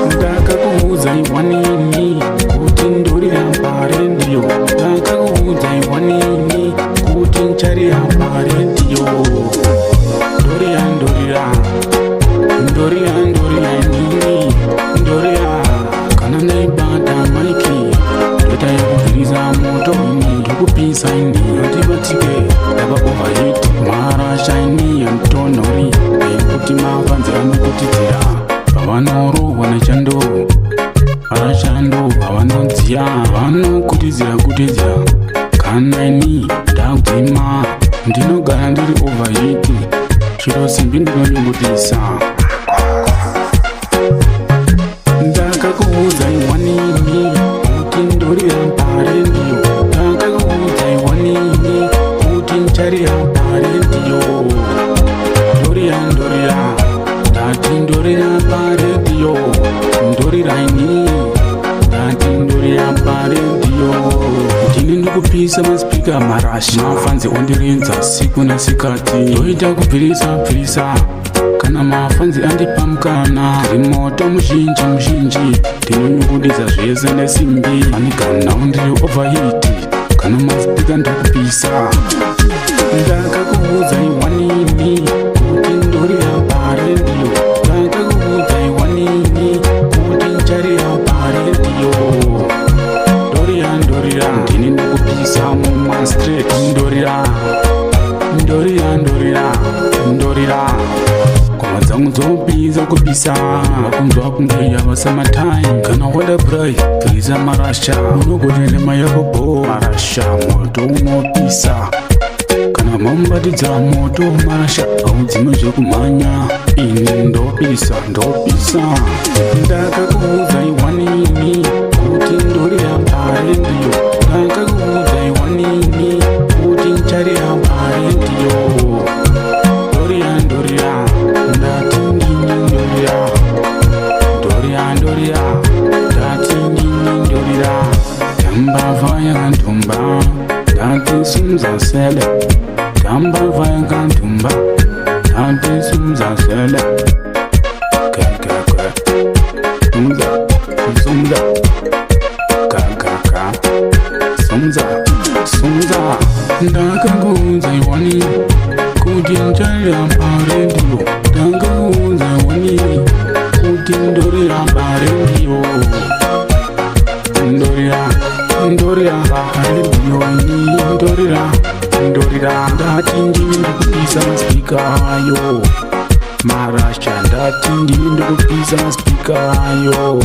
Ndakakuudza iwanini kuti ndorira parendiyo. Ndakakuudza iwanini kuti ncharira parendiyo. Ndorira nini. Ndorira kana naibata maiki. Ndoita yekubviriza moto ini ndokupisa ini andibatike ndava overheat marasha ini yanditonhori ekuti mavanzi anokutidzira pavanorohwa nechando varashando pavanonziya vanokutidzira kutidzira kana ini ndakudzima ndinogara ndiri overheat chiro simbi ndinonyungudisa. Ndakakuudza iwanini kuti ndorira parendiyo. Ndakakuudza iwanini kuti ncharira parendiyo. Ndorira ndati ndorira parendiyo. Ndorira ini ndati ndorira parendiyo. Ndini ndikupisa maspika marashi mafanzi ondirinza siku nasikati ndoita kubvirisa kana mafanzi andipamukana rimoto muzhinji ndinonyungudisa zvese nesimbi vanigana undiri overheat kana maspika ndakupisa. Ndakakuudza iwanini kuti ndorira parendiyo. Ndakakuudza iwanini kuti ncharira parendiyo. Ndorira ndini ndikupisa mumastraight. Ndorira ngoma dzangu dzopisa kupisa kunzwa kunge yava summertime. Kana wada brai bvisa marasha unogonerema yakobo marasha moto unopisa. Kana mambatidza moto marasha audzime zvekumhanya ini ndopisa. Ndakakuudza iwanini kuti ndorira parendiyo. Ndakakuudza iwanini kuti ncharira parendiyo. Ndorira ndati ndini ndorira ndati ndini ndorira. Tambava yakantumba ndati simzasele. Tambava yakantumba ndati simzasele. Sumza ndakakuudza iwanini kuti ncharira parendiyo. Ndakakuudza iwanini kuti ndorira parendiyo. Ndorira parendiyo ini ndorira ndati ndini ndikupisa maspika ayo marasha ndati ndini ndikupisa maspika ayo.